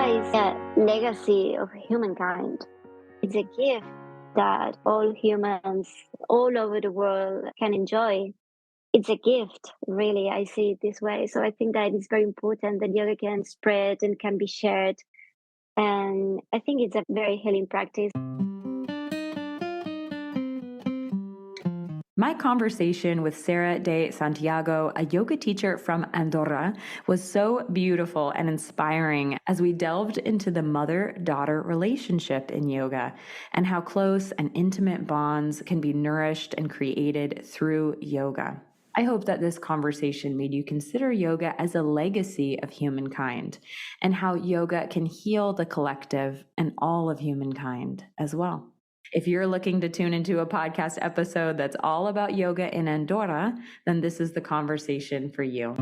is a legacy of humankind. It's a gift that all humans all over the world can enjoy. It's a gift, really. I see it this way. So I think that it's very important that yoga can spread and can be shared. And I think it's a very healing practice. My conversation with Sarah De Santiago, a yoga teacher from Andorra, was so beautiful and inspiring as we delved into the mother-daughter relationship in yoga and how close and intimate bonds can be nourished and created through yoga. I hope that this conversation made you consider yoga as a legacy of humankind and how yoga can heal the collective and all of humankind as well. If you're looking to tune into a podcast episode that's all about yoga in Andorra, then this is the conversation for you.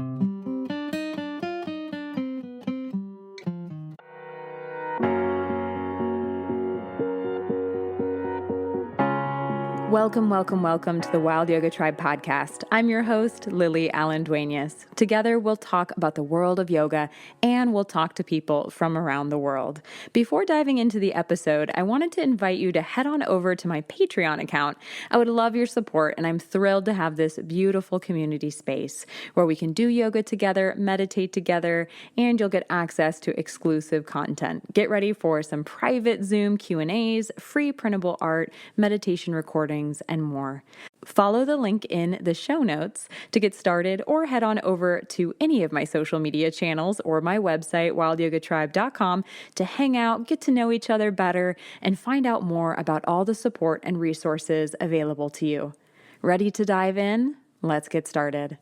Welcome to the Wild Yoga Tribe podcast. I'm your host, Lily Allen Duenas. Together, we'll talk about the world of yoga and we'll talk to people from around the world. Before diving into the episode, I wanted to invite you to head on over to my Patreon account. I would love your support, and I'm thrilled to have this beautiful community space where we can do yoga together, meditate together, and you'll get access to exclusive content. Get ready for some private Zoom Q&As, free printable art, meditation recordings, and more. Follow the link in the show notes to get started, or head on over to any of my social media channels or my website, wildyogatribe.com, to hang out, get to know each other better, and find out more about all the support and resources available to you. Ready to dive in? Let's get started.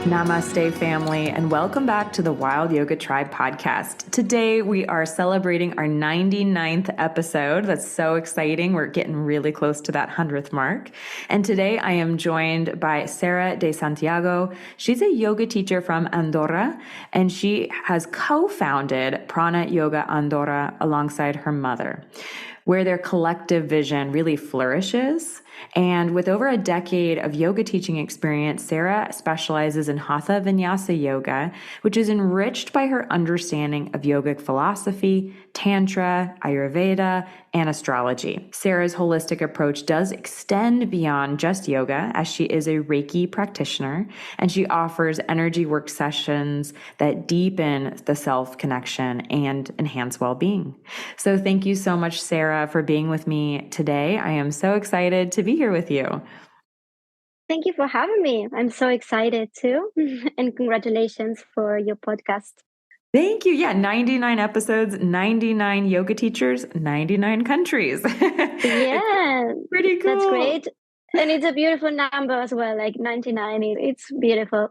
Namaste, family, and welcome back to the Wild Yoga Tribe podcast. Today, we are celebrating our 99th episode. That's so exciting. We're getting really close to that 100th mark. And today, I am joined by Sarah De Santiago. She's a yoga teacher from Andorra, and she has co-founded Prana Yoga Andorra alongside her mother, where their collective vision really flourishes. And with over a decade of yoga teaching experience, Sarah specializes in Hatha Vinyasa Yoga, which is enriched by her understanding of yogic philosophy, tantra, Ayurveda, and astrology. Sarah's holistic approach does extend beyond just yoga, as she is a Reiki practitioner, and she offers energy work sessions that deepen the self-connection and enhance well-being. So thank you so much, Sarah, for being with me today. I am so excited to be here with you. Thank you for having me. I'm so excited too. And congratulations for your podcast. Thank you. Yeah, 99 episodes, 99 yoga teachers, 99 countries. Yeah, pretty cool. That's great. And it's a beautiful number as well, like 99. It's beautiful.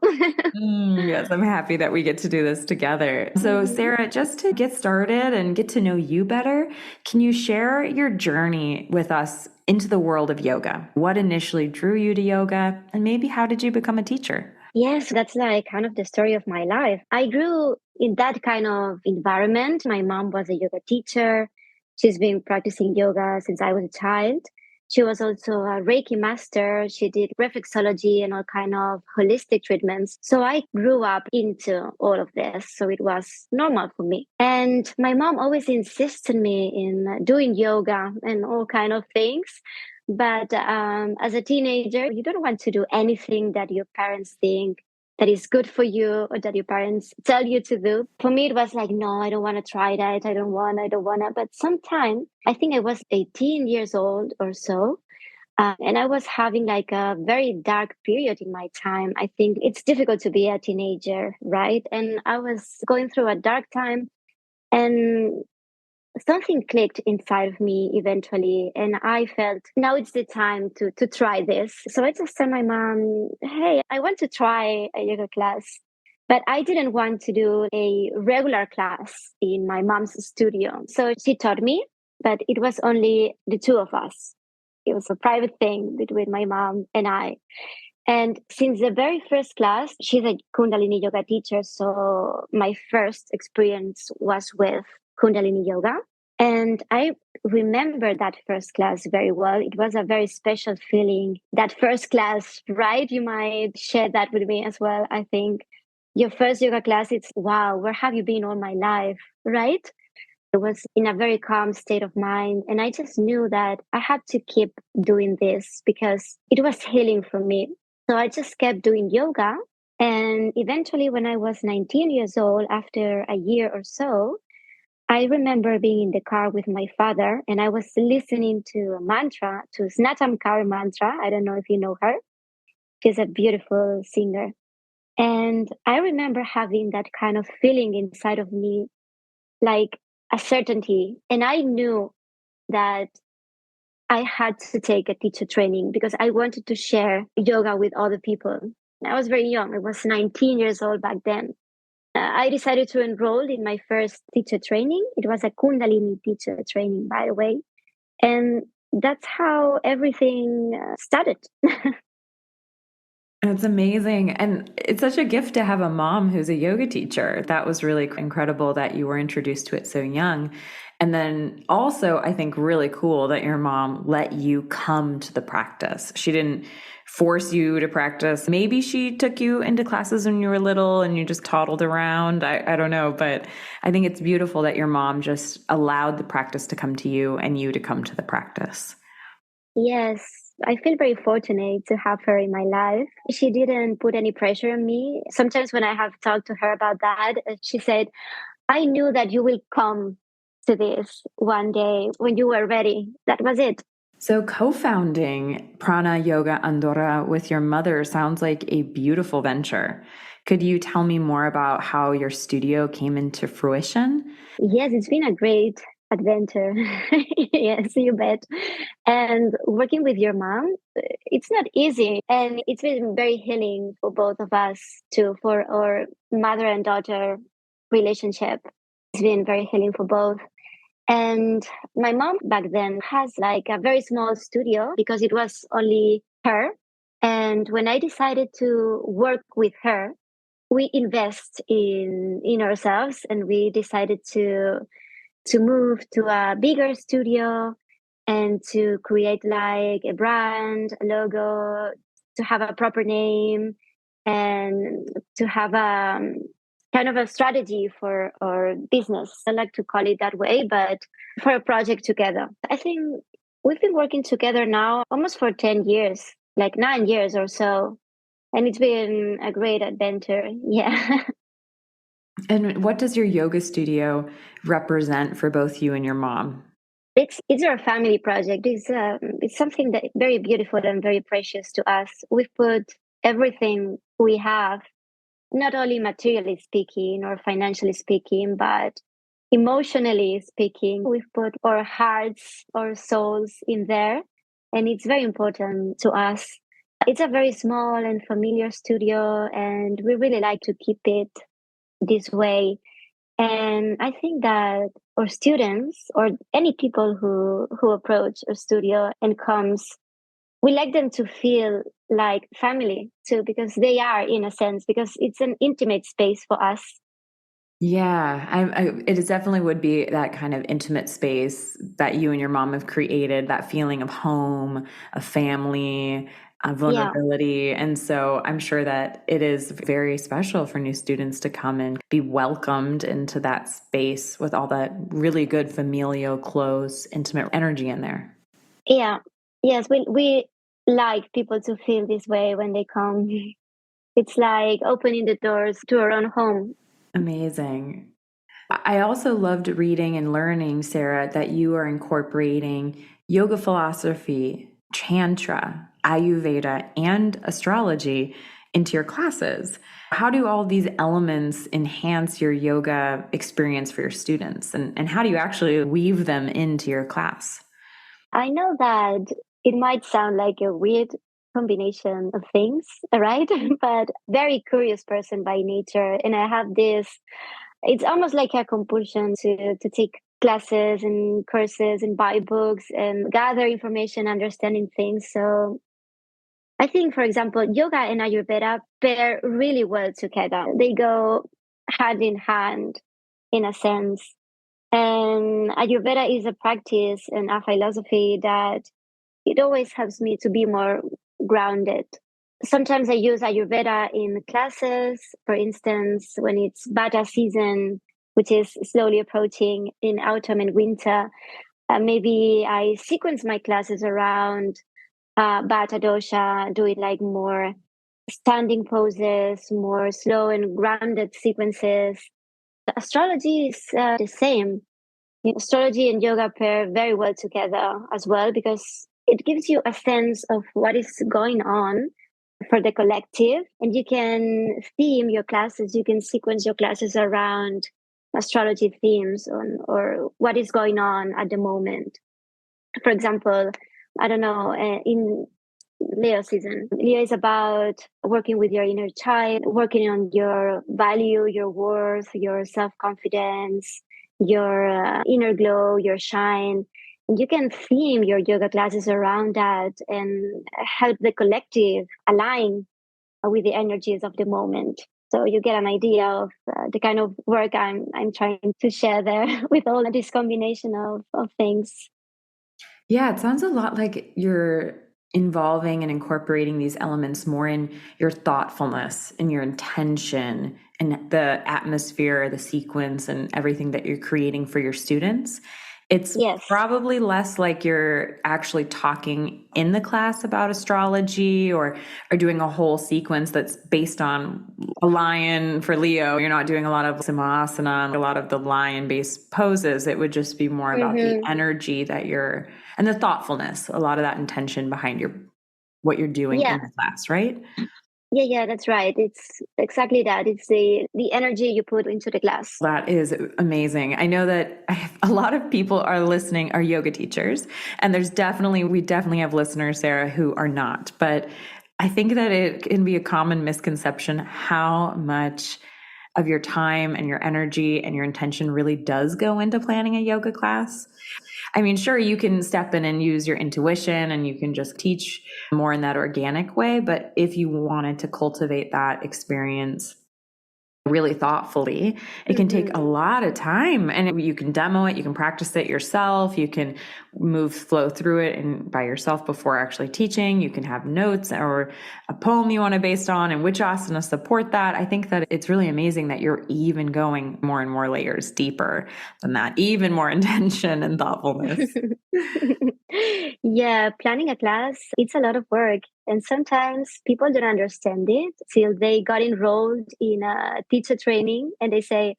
Yes, I'm happy that we get to do this together. So Sarah, just to get started and get to know you better, can you share your journey with us into the world of yoga? What initially drew you to yoga, and maybe how did you become a teacher? Yes, that's like kind of the story of my life. I grew in that kind of environment. My mom was a yoga teacher. She's been practicing yoga since I was a child. She was also a Reiki master. She did reflexology and all kind of holistic treatments. So I grew up into all of this. So it was normal for me. And my mom always insisted me in doing yoga and all kind of things. But as a teenager, you don't want to do anything that your parents think that is good for you or that your parents tell you to do. For me, it was like, no, I don't want to try that. I don't want to. But sometime, I think I was 18 years old or so. And I was having like a very dark period in my time. I think it's difficult to be a teenager, right? And I was going through a dark time, and something clicked inside of me eventually, and I felt now it's the time to try this. So I just told my mom, hey, I want to try a yoga class, but I didn't want to do a regular class in my mom's studio. So she taught me, but it was only the two of us. It was a private thing between my mom and I. And since the very first class, she's a Kundalini yoga teacher. So my first experience was with Kundalini yoga. And I remember that first class very well. It was a very special feeling. That first class, right? You might share that with me as well, I think. your first yoga class, it's wow, where have you been all my life, right? I was in a very calm state of mind. And I just knew that I had to keep doing this because it was healing for me. So I just kept doing yoga. And eventually, when I was 19 years old, after a year or so, I remember being in the car with my father and I was listening to a mantra, to Snatam Kaur mantra. I don't know if you know her. She's a beautiful singer. And I remember having that kind of feeling inside of me, like a certainty. And I knew that I had to take a teacher training because I wanted to share yoga with other people. I was very young. I was 19 years old back then. I decided to enroll in my first teacher training. It was a Kundalini teacher training, by the way. And that's how everything started. It's amazing. And it's such a gift to have a mom who's a yoga teacher. That was really incredible that you were introduced to it so young. And then also, I think really cool that your mom let you come to the practice. She didn't force you to practice. Maybe she took you into classes when you were little and you just toddled around. I don't know. But I think it's beautiful that your mom just allowed the practice to come to you and you to come to the practice. Yes, I feel very fortunate to have her in my life. She didn't put any pressure on me. Sometimes when I have talked to her about that, she said, I knew that you will come to this one day when you were ready. That was it. So, co-founding Prana Yoga Andorra with your mother sounds like a beautiful venture. Could you tell me more about how your studio came into fruition? Yes, it's been a great adventure. Yes, you bet. And working with your mom, it's not easy. And it's been very healing for both of us too, for our mother and daughter relationship. It's been very healing for both. And my mom back then has like a very small studio because it was only her. And when I decided to work with her, we invest in ourselves and we decided to move to a bigger studio and to create like a brand, a logo, to have a proper name and to have a kind of a strategy for our business. I like to call it that way, but for a project together. I think we've been working together now almost for 10 years, like 9 years or so. And it's been a great adventure. Yeah. And what does your yoga studio represent for both you and your mom? It's our family project. It's something that very beautiful and very precious to us. We've put everything we have, not only materially speaking or financially speaking, but emotionally speaking. We've put our hearts, our souls in there, and it's very important to us. It's a very small and familiar studio, and we really like to keep it this way. And I think that our students or any people who approach our studio and comes, we like them to feel like family too, because they are in a sense, because it's an intimate space for us. Yeah, it is definitely would be that kind of intimate space that you and your mom have created, that feeling of home, of family, of Yeah. vulnerability. And so I'm sure that it is very special for new students to come and be welcomed into that space with all that really good familial, close, intimate energy in there. Yeah. Yes, we like people to feel this way when they come. It's like opening the doors to our own home. Amazing. I also loved reading and learning, Sarah, that you are incorporating yoga philosophy, tantra, Ayurveda, and astrology into your classes. How do all these elements enhance your yoga experience for your students? And how do you actually weave them into your class? I know that it might sound like a weird combination of things, right? But very curious person by nature. And I have this, it's almost like a compulsion to take classes and courses and buy books and gather information, understanding things. So I think, for example, yoga and Ayurveda pair really well together. They go hand in hand in a sense. And Ayurveda is a practice and a philosophy that it always helps me to be more grounded. Sometimes I use Ayurveda in classes. For instance, when it's Vata season, which is slowly approaching in autumn and winter, maybe I sequence my classes around Vata dosha, do it like more standing poses, more slow and grounded sequences. The astrology is the same. Astrology and yoga pair very well together as well because it gives you a sense of what is going on for the collective, and you can theme your classes, you can sequence your classes around astrology themes or what is going on at the moment. For example, I don't know, in Leo season, Leo is about working with your inner child, working on your value, your worth, your self-confidence, your inner glow, your shine. You can theme your yoga classes around that and help the collective align with the energies of the moment. So you get an idea of the kind of work I'm trying to share there with all this combination of things. Yeah, it sounds a lot like you're involving and incorporating these elements more in your thoughtfulness and your intention and the atmosphere, the sequence, and everything that you're creating for your students. It's Yes. probably less like you're actually talking in the class about astrology or doing a whole sequence that's based on a lion for Leo. You're not doing a lot of simhasana, a lot of the lion based poses. It would just be more about the Mm-hmm. energy that you're and the thoughtfulness, a lot of that intention behind your what you're doing Yeah. in the class, right? Yeah, that's right. It's exactly that. It's the energy you put into the class. That is amazing. I know that a lot of people are listening are yoga teachers, and we definitely have listeners, Sarah, who are not. But I think that it can be a common misconception how much of your time and your energy and your intention really does go into planning a yoga class. I mean, sure, you can step in and use your intuition and you can just teach more in that organic way. But if you wanted to cultivate that experience really thoughtfully, it can take a Mm-hmm. lot of time, and you can demo it, you can practice it yourself, you can flow through it and by yourself before actually teaching. You can have notes or a poem you want to base on and which asana support that. I think that it's really amazing that you're even going more and more layers deeper than that, even more intention and thoughtfulness. Yeah, planning a class, it's a lot of work. And sometimes people don't understand it till they got enrolled in a teacher training and they say,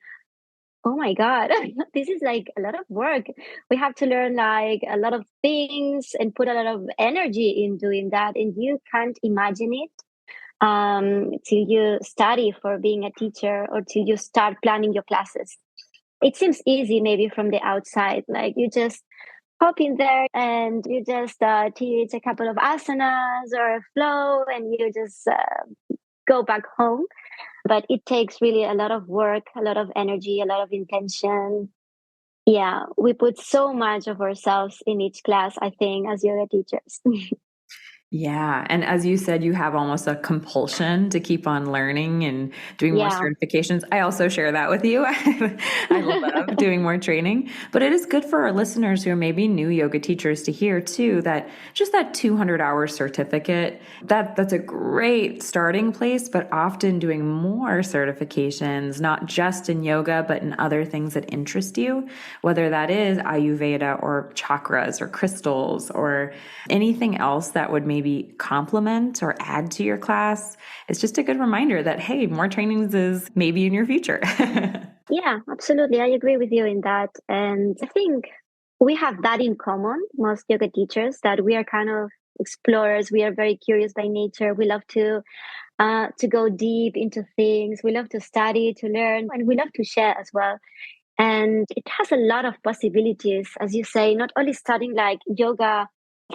oh my God, this is like a lot of work. We have to learn like a lot of things and put a lot of energy in doing that. And you can't imagine it till you study for being a teacher or till you start planning your classes. It seems easy maybe from the outside, like you just hop in there and you just teach a couple of asanas or a flow and you just go back home. But it takes really a lot of work, a lot of energy, a lot of intention. Yeah, we put so much of ourselves in each class, I think, as yoga teachers. Yeah. And as you said, you have almost a compulsion to keep on learning and doing more Yeah. certifications. I also share that with you. I love doing more training, but it is good for our listeners who are maybe new yoga teachers to hear too, that just that 200-hour certificate, that's a great starting place, but often doing more certifications, not just in yoga, but in other things that interest you, whether that is Ayurveda or chakras or crystals or anything else that would maybe complement or add to your class. It's just a good reminder that, hey, more trainings is maybe in your future. Yeah, absolutely. I agree with you in that. And I think we have that in common, most yoga teachers, that we are kind of explorers. We are very curious by nature. We love to go deep into things. We love to study, to learn, and we love to share as well. And it has a lot of possibilities, as you say, not only studying like yoga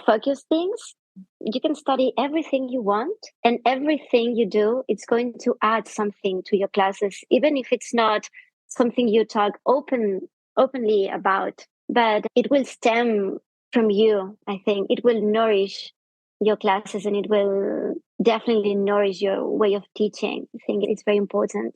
focused things, you can study everything you want, and everything you do, it's going to add something to your classes, even if it's not something you talk openly about, but it will stem from you. I think it will nourish your classes and it will definitely nourish your way of teaching. I think it's very important.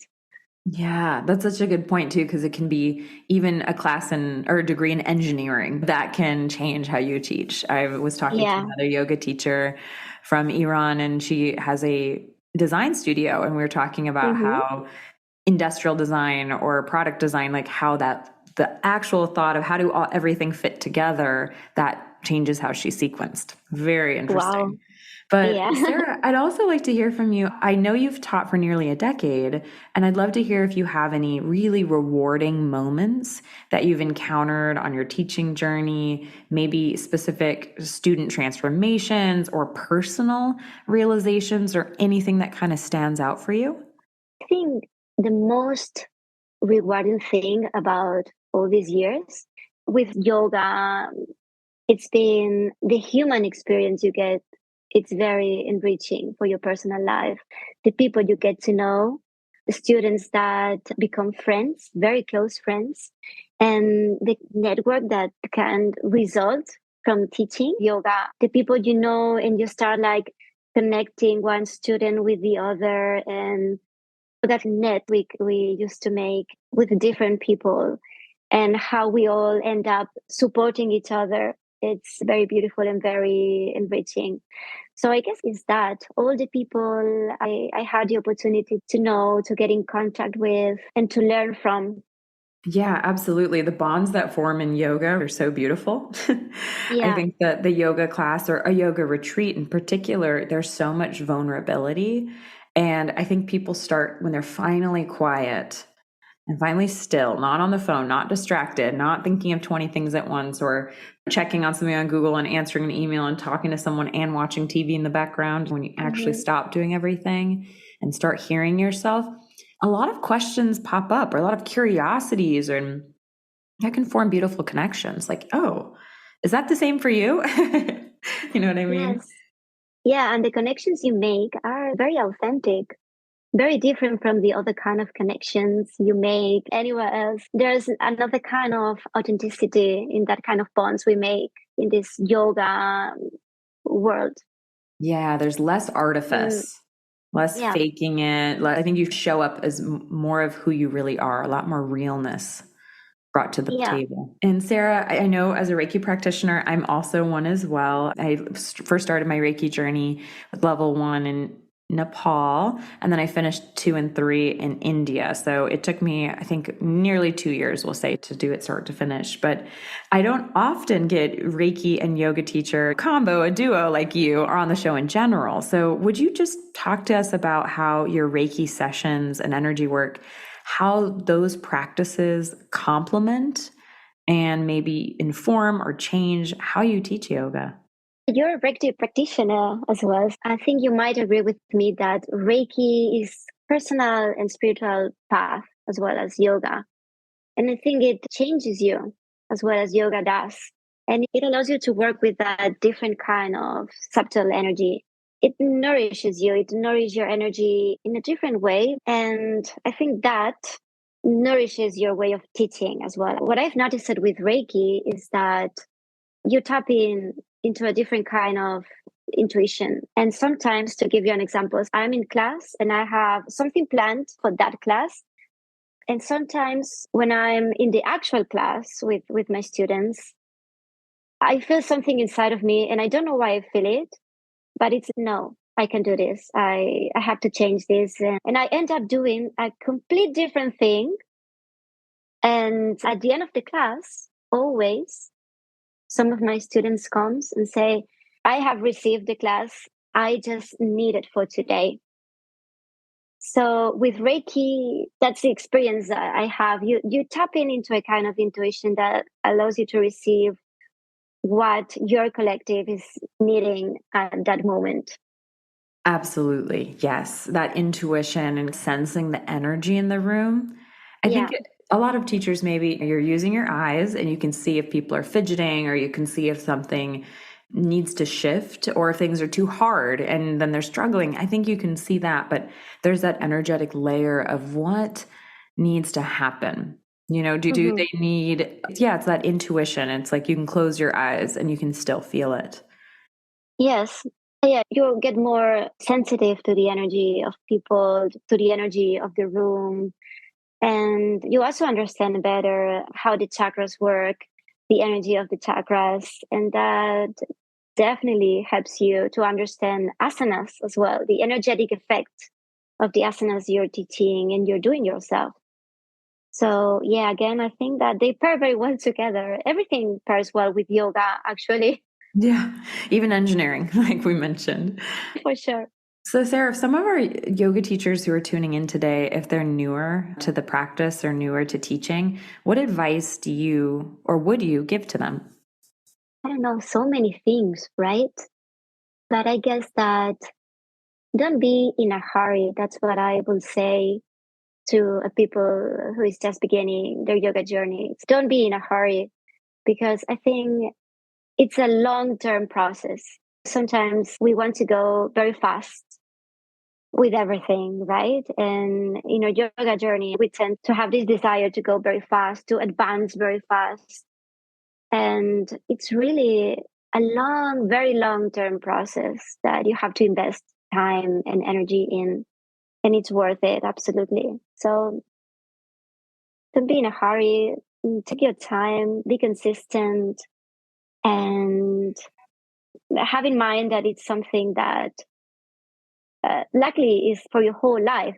Yeah, that's such a good point too, because it can be even a class in or a degree in engineering that can change how you teach. I was talking to Yeah. another yoga teacher from Iran, and she has a design studio, and we were talking about Mm-hmm. how industrial design or product design, like how that the actual thought of how do everything fit together, that changes how she sequenced. Very Wow. interesting. But Yeah. Sarah, I'd also like to hear from you. I know you've taught for nearly a decade, and I'd love to hear if you have any really rewarding moments that you've encountered on your teaching journey, maybe specific student transformations or personal realizations or anything that kind of stands out for you. I think the most rewarding thing about all these years with yoga, it's been the human experience you get. It's very enriching for your personal life. The people you get to know, the students that become friends, very close friends, and the network that can result from teaching yoga. The people you know, and you start like connecting one student with the other, and that net we used to make with different people and how we all end up supporting each other. It's very beautiful and very enriching. So I guess it's that all the people I had the opportunity to know, to get in contact with, and to learn from. Yeah, absolutely. The bonds that form in yoga are so beautiful. I Yeah. think that the yoga class or a yoga retreat in particular, there's so much vulnerability. And I think people start when they're finally quiet and finally still, not on the phone, not distracted, not thinking of 20 things at once or checking on something on Google and answering an email and talking to someone and watching TV in the background. When you actually Hmm. stop doing everything and start hearing yourself, a lot of questions pop up or a lot of curiosities, and that can form beautiful connections. Like, oh, is that the same for you? You know what I mean? Yes. Yeah, and the connections you make are very authentic, very different from the other kind of connections you make anywhere else. There's another kind of authenticity in that kind of bonds we make in this yoga world. Yeah, there's less And artifice, less yeah, faking it. I think you show up as more of who you really are, a lot more realness brought to the yeah. table. And Sarah, I know as a Reiki practitioner, I'm also one as well. I first started my Reiki journey with level 1 in Nepal, and then I finished 2 and 3 in India. So it took me, I think, nearly 2 years, we'll say, to do it start to finish. But I don't often get Reiki and yoga teacher combo, a duo like you, are on the show in general. So would you just talk to us about how your Reiki sessions and energy work, how those practices complement and maybe inform or change how you teach yoga? You're a Reiki practitioner as well. I think you might agree with me that Reiki is personal and spiritual path as well as yoga. And I think it changes you as well as yoga does. And it allows you to work with a different kind of subtle energy. It nourishes you, it nourishes your energy in a different way. And I think that nourishes your way of teaching as well. What I've noticed with Reiki is that you tap into a different kind of intuition. And sometimes, to give you an example, I'm in class and I have something planned for that class, and sometimes when I'm in the actual class with my students, I feel something inside of me and I don't know why I feel it, but it's no, I can do this. I have to change this. And I end up doing a complete different thing. And at the end of the class, always some of my students comes and say, I have received the class. I just need it for today. So with Reiki, that's the experience that I have. You tap into a kind of intuition that allows you to receive what your collective is needing at that moment. Absolutely. Yes. That intuition and sensing the energy in the room. I Yeah. think a lot of teachers, maybe you're using your eyes and you can see if people are fidgeting or you can see if something needs to shift or if things are too hard and then they're struggling. I think you can see that, but there's that energetic layer of what needs to happen. Do Hmm. they need, yeah, it's that intuition. It's like you can close your eyes and you can still feel it. Yes. Yeah, you get more sensitive to the energy of people, to the energy of the room. And you also understand better how the chakras work, the energy of the chakras, and that definitely helps you to understand asanas as well, the energetic effect of the asanas you're teaching and you're doing yourself. So yeah, again, I think that they pair very well together. Everything pairs well with yoga, actually. Yeah, even engineering, like we mentioned. For sure. So, Sarah, if some of our yoga teachers who are tuning in today, if they're newer to the practice or newer to teaching, what advice do you or would you give to them? I don't know, so many things, right? But I guess that don't be in a hurry. That's what I will say to a people who is just beginning their yoga journey. Don't be in a hurry because I think it's a long-term process. Sometimes we want to go very fast with everything, right? And in our yoga journey, we tend to have this desire to go very fast, to advance very fast. And it's really a long, very long term process that you have to invest time and energy in. And it's worth it, absolutely. So don't be in a hurry, take your time, be consistent, and have in mind that it's something that luckily is for your whole life.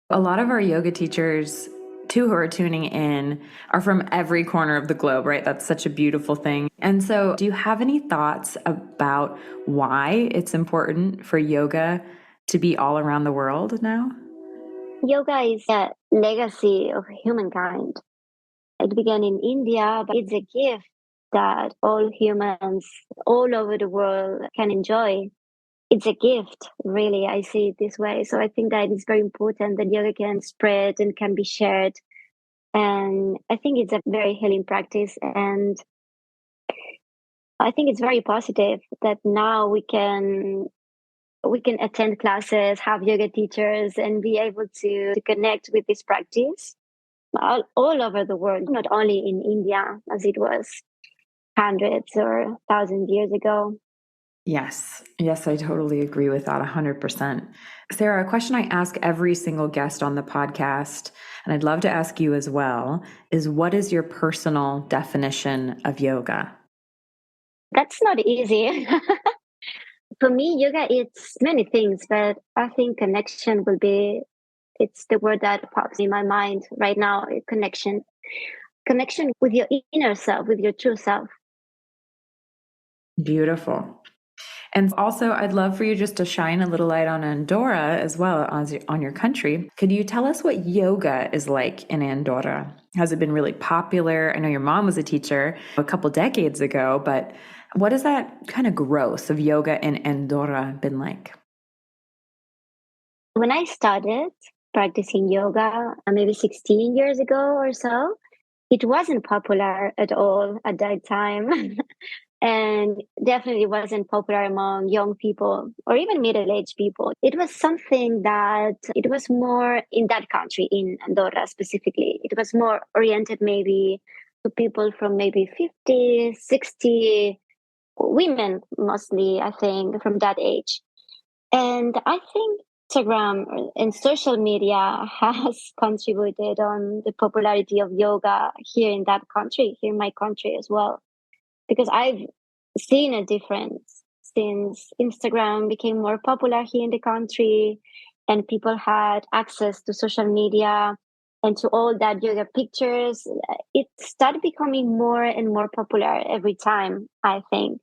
A lot of our yoga teachers, too, who are tuning in are from every corner of the globe, right? That's such a beautiful thing. And so, do you have any thoughts about why it's important for yoga to be all around the world now? Yoga is a legacy of humankind. It began in India, but it's a gift that all humans all over the world can enjoy. It's a gift, really. I see it this way. So I think that it's very important that yoga can spread and can be shared. And I think it's a very healing practice. And I think it's very positive that now we can attend classes, have yoga teachers, and be able to connect with this practice all over the world, not only in India as it was hundreds or thousands years ago. Yes. Yes, I totally agree with that 100%. Sarah, a question I ask every single guest on the podcast, and I'd love to ask you as well, is what is your personal definition of yoga? That's not easy. For me, yoga, it's many things, but I think connection will be, it's the word that pops in my mind right now. Connection. Connection with your inner self, with your true self. Beautiful. And also, I'd love for you just to shine a little light on Andorra as well as on your country. Could you tell us what yoga is like in Andorra? Has it been really popular? I know your mom was a teacher a couple decades ago, but what has that kind of growth of yoga in Andorra been like? When I started practicing yoga, maybe 16 years ago or so, it wasn't popular at all at that time. And definitely wasn't popular among young people or even middle-aged people. It was something that it was more in that country, in Andorra specifically. It was more oriented maybe to people from maybe 50, 60, women mostly, I think, from that age. And I think Instagram and social media has contributed on the popularity of yoga here in that country, here in my country as well. Because I've seen a difference since Instagram became more popular here in the country and people had access to social media and to all that yoga pictures. It started becoming more and more popular every time, I think.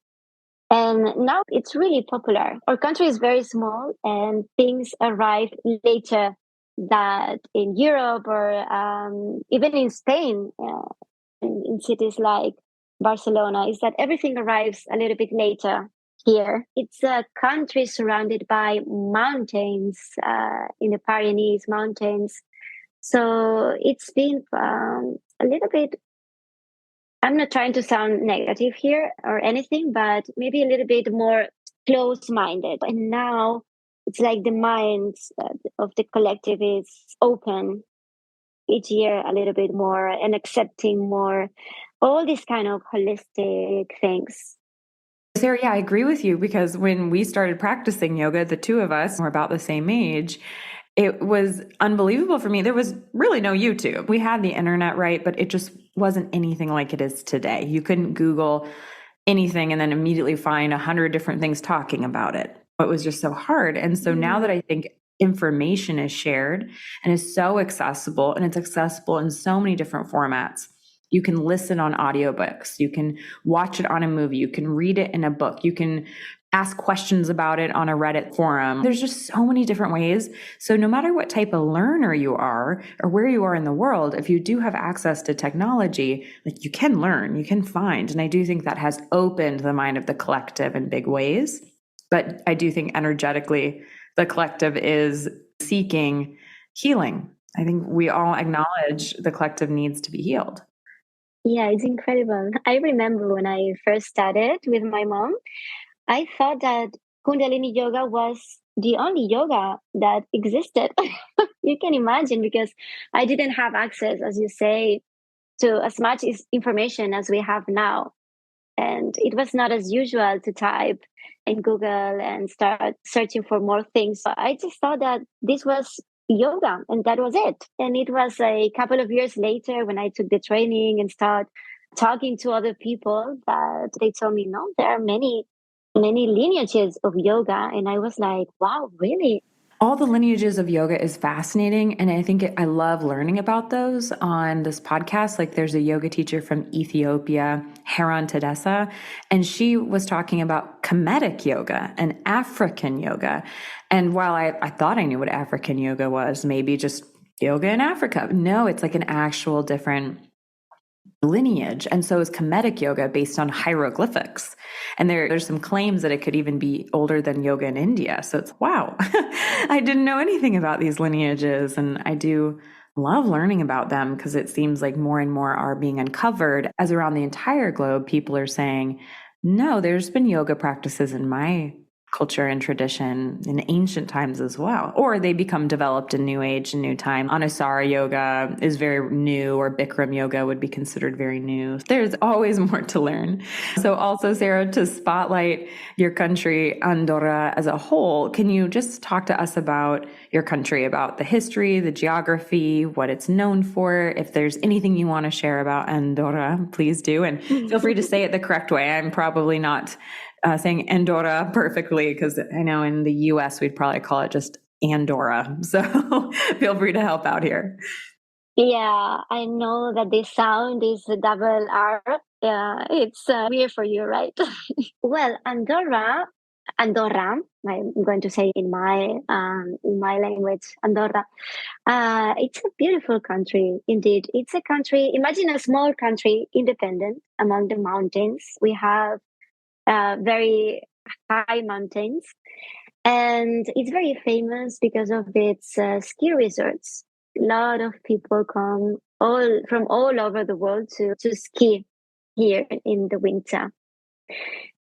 And now it's really popular. Our country is very small and things arrive later than in Europe or even in Spain, in cities like Barcelona, is that everything arrives a little bit later here. It's a country surrounded by mountains, in the Pyrenees Mountains. So it's been a little bit, I'm not trying to sound negative here or anything, but maybe a little bit more close minded. And now it's like the minds of the collective is open each year a little bit more and accepting more all these kind of holistic things. Sarah, yeah, I agree with you because when we started practicing yoga, the two of us were about the same age. it was unbelievable for me. There was really no YouTube. We had the internet, right? But it just wasn't anything like it is today. You couldn't Google anything and then immediately find 100 different things talking about it. It was just so hard. And so now that I think information is shared and is so accessible, and it's accessible in so many different formats. You can listen on audiobooks, you can watch it on a movie, you can read it in a book, you can ask questions about it on a Reddit forum. There's just so many different ways. So no matter what type of learner you are or where you are in the world, if you do have access to technology, like you can learn, you can find. And I do think that has opened the mind of the collective in big ways. But I do think energetically, the collective is seeking healing. I think we all acknowledge the collective needs to be healed. Yeah, it's incredible. I remember when I first started with my mom, I thought that Kundalini yoga was the only yoga that existed. You can imagine, because I didn't have access, as you say, to as much information as we have now. And it was not as usual to type in Google and start searching for more things. So I just thought that this was yoga and that was it. And it was a couple of years later when I took the training and started talking to other people that they told me, no, there are many lineages of yoga. And I was like, wow, really? All the lineages of yoga is fascinating. And I think I love learning about those on this podcast. Like there's a yoga teacher from Ethiopia, Heron Tedessa, and she was talking about Kemetic yoga and African yoga. And while I thought I knew what African yoga was, maybe just yoga in Africa. No, it's like an actual different lineage. And so is Kemetic yoga based on hieroglyphics. And there's some claims that it could even be older than yoga in India. So it's, wow, I didn't know anything about these lineages. And I do love learning about them because it seems like more and more are being uncovered as around the entire globe, people are saying, no, there's been yoga practices in my culture and tradition in ancient times as well, or they become developed in New Age and New Time. Anusara yoga is very new, or Bikram yoga would be considered very new. There's always more to learn. So also, Sarah, to spotlight your country, Andorra, as a whole, can you just talk to us about your country, about the history, the geography, what it's known for? If there's anything you want to share about Andorra, please do. And feel free to say it the correct way. I'm probably not saying Andorra perfectly, because I know in the US we'd probably call it just Andorra. So feel free to help out here. Yeah, I know that this sound is a double R. It's weird for you, right? Well, Andorra, I'm going to say in my language, Andorra. It's a beautiful country, indeed. It's a country. Imagine a small country, independent among the mountains. We have very high mountains, and it's very famous because of its ski resorts. A lot of people come all over the world to ski here in the winter.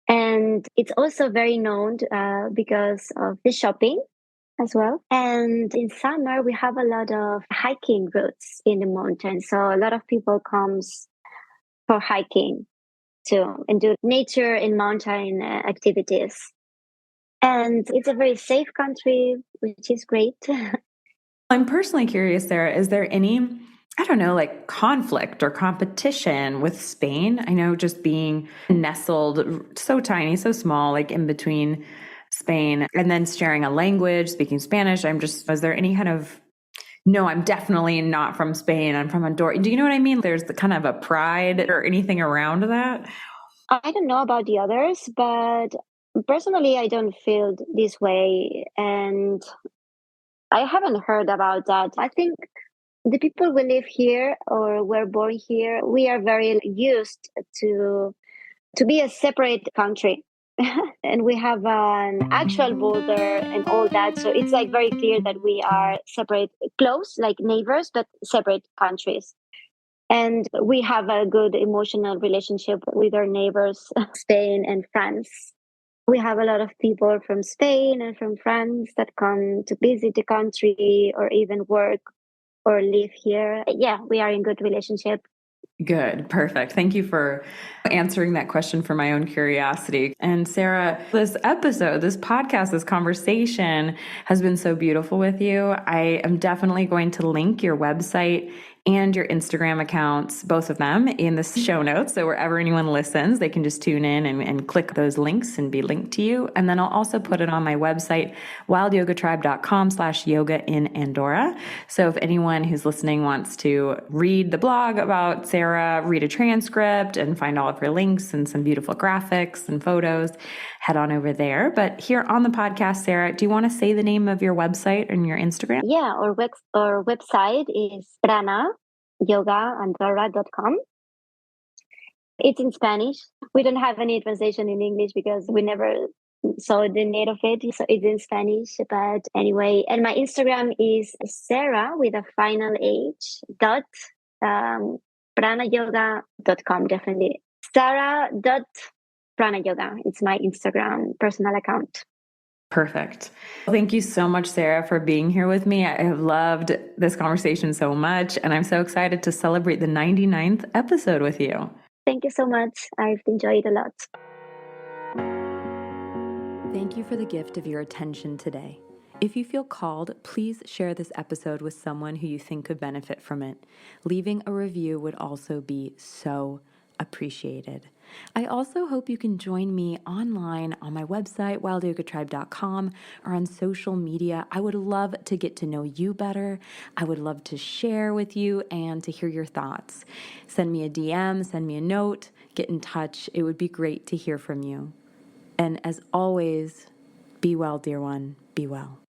And it's also very known because of the shopping as well. And in summer, we have a lot of hiking routes in the mountains. So a lot of people comes for hiking too and do nature and mountain activities. And it's a very safe country, which is great. I'm personally curious, Sarah, is there any, I don't know, like conflict or competition with Spain? I know just being nestled so tiny, so small, like in between Spain, and then sharing a language, speaking Spanish. Was there any kind of, no, I'm definitely not from Spain, I'm from Andorra. Do you know what I mean? There's the kind of a pride or anything around that? I don't know about the others, but personally, I don't feel this way. And I haven't heard about that. I think the people who live here or were born here, we are very used to be a separate country. And we have an actual border and all that. So it's like very clear that we are separate, close, like neighbors, but separate countries. And we have a good emotional relationship with our neighbors, Spain and France. We have a lot of people from Spain and from France that come to visit the country or even work or live here. Yeah, we are in good relationship. Good. Perfect. Thank you for answering that question for my own curiosity. And Sarah, this episode, this podcast, this conversation has been so beautiful with you. I am definitely going to link your website and your Instagram accounts, both of them, in the show notes. So wherever anyone listens, they can just tune in and click those links and be linked to you. And then I'll also put it on my website, wildyogatribe.com/yoga in Andorra. So if anyone who's listening wants to read the blog about Sarah, read a transcript and find all of her links and some beautiful graphics and photos, head on over there. But here on the podcast, Sarah, do you want to say the name of your website and your Instagram? Yeah, our website is pranayogaandorra.com. It's in Spanish. We don't have any translation in English because we never saw the need of it. So it's in Spanish. But anyway, and my Instagram is Sarah with a final H dot pranayoga.com. Definitely. Sarah dot pranayoga. It's my Instagram personal account. Perfect. Thank you so much, Sarah, for being here with me. I have loved this conversation so much, and I'm so excited to celebrate the 99th episode with you. Thank you so much. I've enjoyed a lot. Thank you for the gift of your attention today. If you feel called, please share this episode with someone who you think could benefit from it. Leaving a review would also be so appreciated. I also hope you can join me online on my website, wildyogatribe.com, or on social media. I would love to get to know you better. I would love to share with you and to hear your thoughts. Send me a DM, send me a note, get in touch. It would be great to hear from you. And as always, be well, dear one, be well.